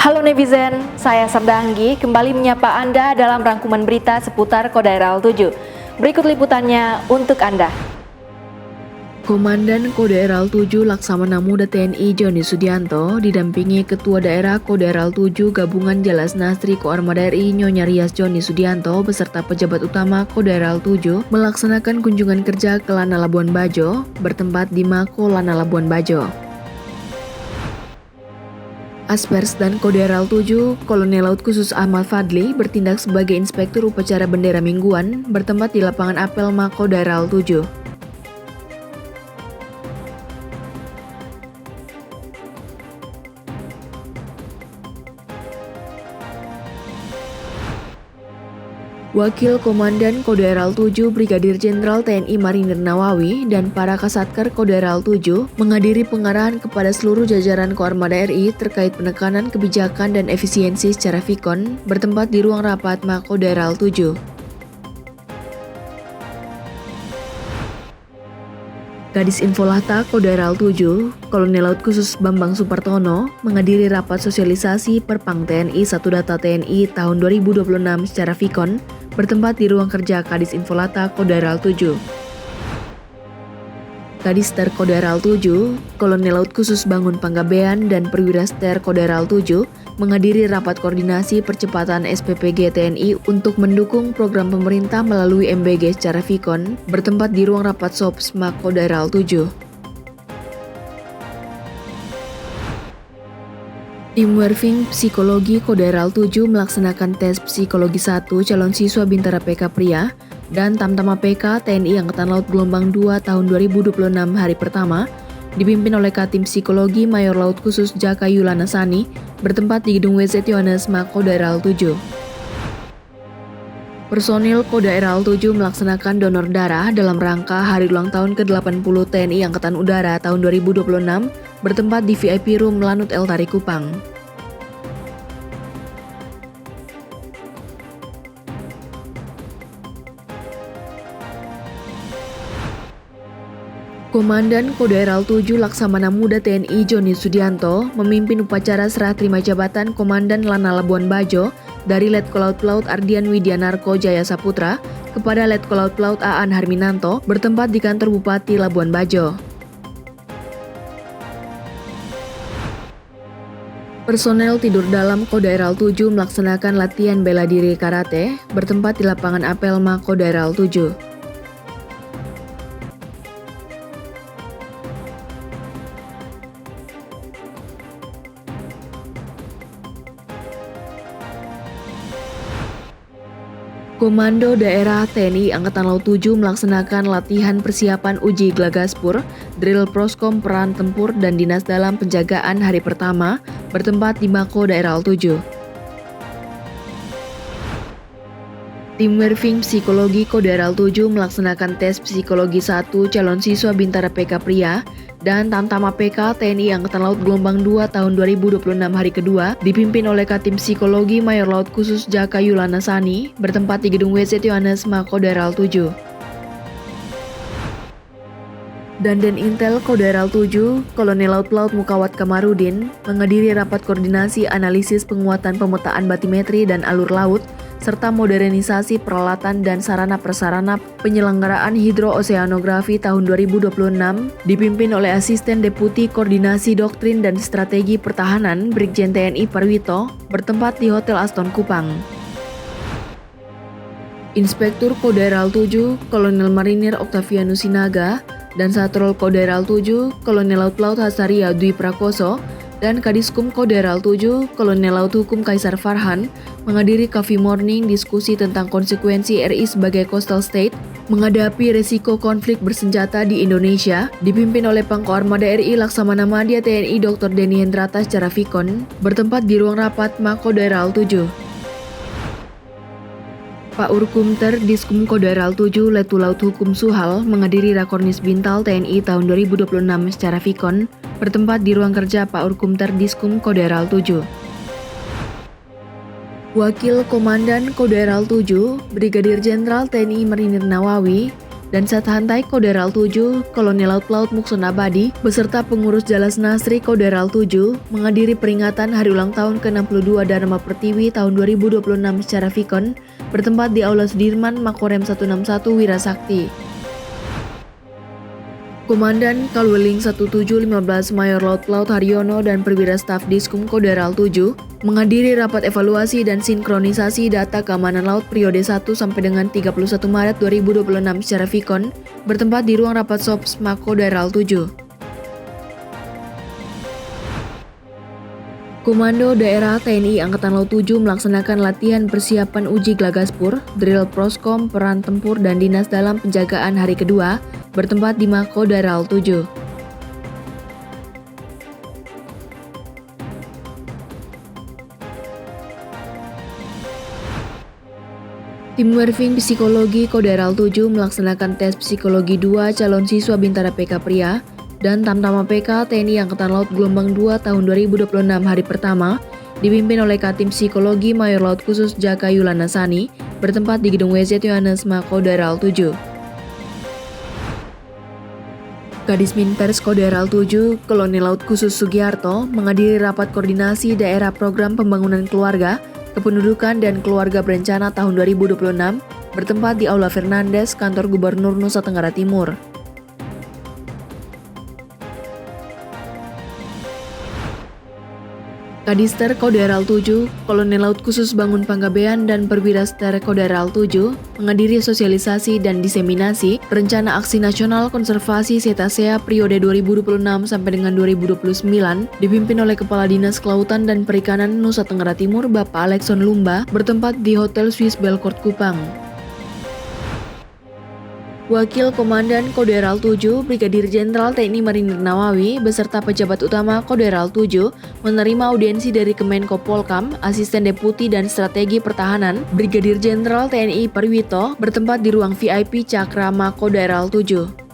Halo netizen, saya Sabda Anggi kembali menyapa Anda dalam rangkuman berita seputar Kodaeral 7. Berikut liputannya untuk Anda. Komandan Kodaeral 7 Laksamana Muda TNI Joni Sudianto didampingi Ketua Daerah Kodaeral 7 Gabungan Jalas Nastri Koarmada RI Nyonya Rias Joni Sudianto beserta pejabat utama Kodaeral 7 melaksanakan kunjungan kerja ke Lana Labuan Bajo bertempat di Mako Lana Labuan Bajo. Aspers dan Kodaeral 7, Kolonel Laut Khusus Ahmad Fadli bertindak sebagai Inspektur Upacara Bendera Mingguan bertempat di lapangan apel Mako Daeral 7. Wakil Komandan Kodaeral 7 Brigadir Jenderal TNI Marinir Nawawi dan para Kasatkar Kodaeral 7 menghadiri pengarahan kepada seluruh jajaran Koarmada RI terkait penekanan kebijakan dan efisiensi secara Vikon bertempat di ruang rapat Mako Daeral 7. Kadis Infolata Kodaeral 7, Kolonel Laut Khusus Bambang Supartono menghadiri rapat sosialisasi Perpang TNI Satu Data TNI tahun 2026 secara Vikon bertempat di ruang kerja Kadis Infolata Kodaeral 7. Kadister Kodaeral 7, Kolonel Laut Khusus Bangun Panggabean dan Perwira Ster Kodaeral 7 menghadiri rapat koordinasi percepatan SPPG TNI untuk mendukung program pemerintah melalui MBG secara Vikon bertempat di ruang rapat SOPS Mako Daeral 7. Tim Werving Psikologi Kodaeral 7 melaksanakan tes psikologi 1 calon siswa Bintara PK Pria dan Tamtama PK TNI Angkatan Laut Gelombang 2 tahun 2026 hari pertama dipimpin oleh Katim Psikologi Mayor Laut Khusus Jaka Yulana Sani bertempat di Gedung WZ Yohanes Mako Daeral 7. Personil Kodaeral 7 melaksanakan donor darah dalam rangka Hari Ulang Tahun ke-80 TNI Angkatan Udara tahun 2026 bertempat di VIP Room Lanut El Tari Kupang. Komandan Kodaeral 7 Laksamana Muda TNI Joni Sudianto memimpin upacara serah terima jabatan Komandan Lana Labuan Bajo dari Letkol Laut Pelaut Ardian Widyanarko Jaya Saputra kepada Letkol Laut Pelaut Aan Harminanto bertempat di kantor Bupati Labuan Bajo. Personel tidur dalam Kodaeral 7 melaksanakan latihan bela diri karate bertempat di lapangan apel Mako Daeral 7. Komando Daerah TNI Angkatan Laut 7 melaksanakan latihan persiapan uji Glagaspur, drill Proskom Peran Tempur dan Dinas Dalam Penjagaan hari pertama bertempat di Mako Daeral 7. Tim Werving Psikologi Kodaeral 7 melaksanakan tes psikologi 1 calon siswa Bintara PK Pria dan Tamtama PK TNI Angkatan Laut Gelombang 2 tahun 2026 hari kedua dipimpin oleh Katim Psikologi Mayor Laut Khusus Jaka Yulana Sani bertempat di Gedung WZ Yohanes Mako Daeral 7. Dandan Intel Kodaeral 7, Kolonel Laut Pelaut Mukawat Kamarudin menghadiri rapat koordinasi analisis penguatan pemetaan batimetri dan alur laut serta modernisasi peralatan dan sarana-prasarana penyelenggaraan hidrooseanografi tahun 2026 dipimpin oleh Asisten Deputi Koordinasi Doktrin dan Strategi Pertahanan Brigjen TNI Parwito bertempat di Hotel Aston Kupang. Inspektur Kodaeral 7, Kolonel Marinir Oktavianus Sinaga dan Satrol Kodaeral 7, Kolonel Laut Pelaut Hasaria Dwi Prakoso dan Kadiskum Kodaeral 7, Kolonel Laut Hukum Kaisar Farhan menghadiri Coffee Morning diskusi tentang konsekuensi RI sebagai coastal state menghadapi resiko konflik bersenjata di Indonesia dipimpin oleh Pangko Armada RI Laksamana Madya TNI Dr. Denny Hendrata secara Vikon bertempat di ruang rapat Mako Daeral 7. Pak Urkumter Diskum Kodaeral 7 Letu Laut Hukum Suhal menghadiri Rakornis Bintal TNI tahun 2026 secara Vikon bertempat di ruang kerja Pak Urkumter Diskum Kodaeral 7. Wakil Komandan Kodaeral 7 Brigadir Jenderal TNI Marinir Nawawi dan Sathantai Koderal 7, Kolonel Laut Pelaut Mukson Abadi, beserta pengurus Jalas Nasri Koderal 7, menghadiri peringatan Hari Ulang Tahun ke-62 Dharma Pertiwi tahun 2026 secara vikon, bertempat di Aula Sudirman, Makorem 161 Wirasakti. Komandan Kalweling 1715 Mayor Laut Pelaut Haryono dan Perwira Staf Diskum Koderal 7 menghadiri rapat evaluasi dan sinkronisasi data keamanan laut periode 1 sampai dengan 31 Maret 2026 secara vikon, bertempat di ruang rapat Sopsma Koderal 7. Komando Daerah TNI Angkatan Laut 7 melaksanakan latihan persiapan uji Glagaspur, drill proskom, peran tempur, dan dinas dalam penjagaan hari kedua, bertempat di Mako Daerah 7. Tim Werving Psikologi Koderal 7 melaksanakan tes psikologi 2 calon siswa Bintara PK Pria dan Tamtama PK TNI Angkatan Laut Gelombang 2 tahun 2026 hari pertama, dipimpin oleh Katim Psikologi Mayor Laut Khusus Jaka Yulana Sani, bertempat di Gedung WZ Yohanes Mako Daerah 7. Kadis Minpers Koderal 7, Kolonel Laut Khusus Sugiarto, menghadiri rapat koordinasi daerah program pembangunan keluarga, kependudukan dan keluarga berencana tahun 2026, bertempat di Aula Fernandes, Kantor Gubernur Nusa Tenggara Timur. Kadister Koderal 7, Kolonel Laut Khusus Bangun Panggabean dan Perwira Ster Koderal 7 menghadiri sosialisasi dan diseminasi Rencana Aksi Nasional Konservasi Cetacea periode 2026 sampai dengan 2029 dipimpin oleh Kepala Dinas Kelautan dan Perikanan Nusa Tenggara Timur Bapak Alexon Lumba, bertempat di Hotel Swiss Belcourt Kupang. Wakil Komandan Koderal 7, Brigadir Jenderal TNI Marinir Nawawi, beserta pejabat utama Koderal 7, menerima audiensi dari Kemenko Polkam, Asisten Deputi dan Strategi Pertahanan, Brigadir Jenderal TNI Parwito, bertempat di ruang VIP Cakrama Koderal 7.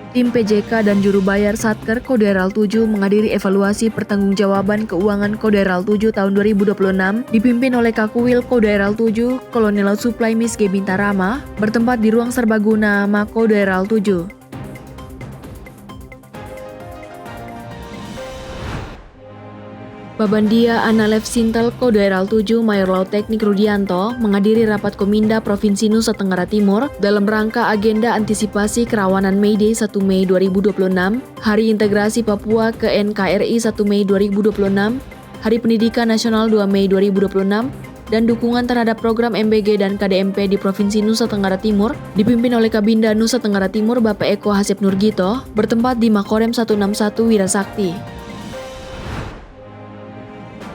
Tim PJK dan Juru Bayar Satker Koderal 7 menghadiri evaluasi pertanggungjawaban keuangan Koderal 7 tahun 2026 dipimpin oleh Kakuwil Koderal 7, Kolonel Laut Supply Miss G. Bintarama, bertempat di ruang serbaguna Mako Koderal 7. Babandia Analef Sintel Koderal 7 Mayor Laut Teknik Rudianto menghadiri rapat Kominda Provinsi Nusa Tenggara Timur dalam rangka agenda antisipasi kerawanan Mayday 1 Mei 2026, Hari Integrasi Papua ke NKRI 1 Mei 2026, Hari Pendidikan Nasional 2 Mei 2026, dan dukungan terhadap program MBG dan KDMP di Provinsi Nusa Tenggara Timur dipimpin oleh Kabinda Nusa Tenggara Timur Bapak Eko Hasep Nurgito, bertempat di Makorem 161 Wirasakti.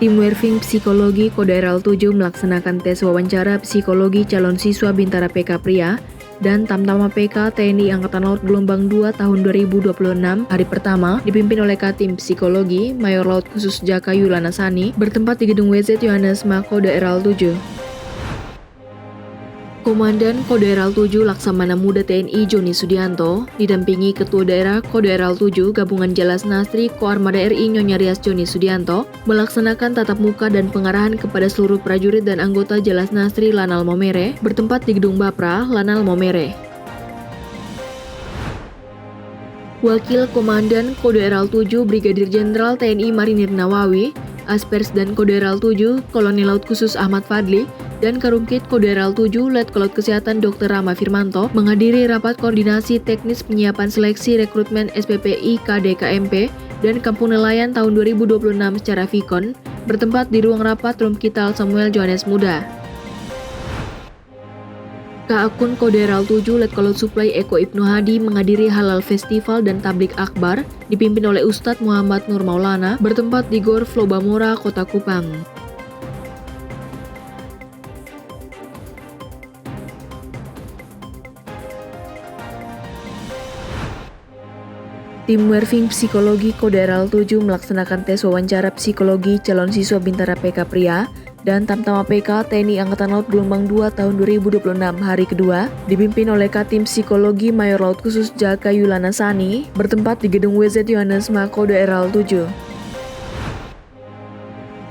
Tim Werving Psikologi Koderal 7 melaksanakan tes wawancara psikologi calon siswa Bintara PK Pria dan Tamtama PK TNI Angkatan Laut Gelombang 2 tahun 2026 hari pertama dipimpin oleh Katim Psikologi Mayor Laut Khusus Jaka Yulana Sani, bertempat di Gedung WZ Yohanes Mako Daerah 7. Komandan Koderal 7 Laksamana Muda TNI Joni Sudianto didampingi Ketua Daerah Koderal 7 Gabungan Jalas Nasri Koarmada RI Nyonya Rias Joni Sudianto melaksanakan tatap muka dan pengarahan kepada seluruh prajurit dan anggota Jalas Nasri Lanal Momere, bertempat di Gedung Bapra Lanal Momere. Wakil Komandan Koderal 7 Brigadir Jenderal TNI Marinir Nawawi, Aspers dan Koderal 7 Kolonel Laut Khusus Ahmad Fadli, dan Karumkit Koderal 7 Letkol Kesehatan Dr. Rama Firmanto menghadiri rapat koordinasi teknis penyiapan seleksi rekrutmen SPPI KDKMP dan Kampung Nelayan tahun 2026 secara vikon, bertempat di ruang rapat Rumkital Samuel Johannes Muda. Kaakun Koderal 7 Letkol Supply Eko Ibnu Hadi menghadiri Halal Festival dan Tablik Akbar dipimpin oleh Ustadz Muhammad Nur Maulana, bertempat di Gor Flobamora, Kota Kupang. Tim Werving Psikologi Koderal 7 melaksanakan tes wawancara psikologi calon siswa Bintara PK Pria dan Tamtama PK TNI Angkatan Laut Gelombang 2 tahun 2026 hari kedua dipimpin oleh Katim Psikologi Mayor Laut Khusus Jaka Yulana Sani, bertempat di Gedung WZ Yohanes Mako Daerah 7.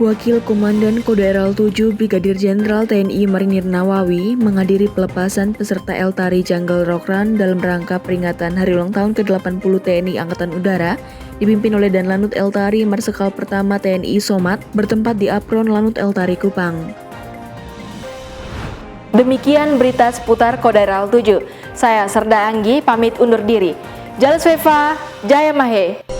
Wakil Komandan Kodaeral 7 Brigadir Jenderal TNI Marinir Nawawi menghadiri pelepasan peserta Eltari Jungle Rock Run dalam rangka peringatan Hari Ulang Tahun ke-80 TNI Angkatan Udara dipimpin oleh Danlanut Eltari Marsikal Pertama TNI Somat bertempat di Apron Lanut Eltari Kupang. Demikian berita seputar Kodaeral 7. Saya Serda Anggi pamit undur diri. Jales Veva, Jaya Mahe.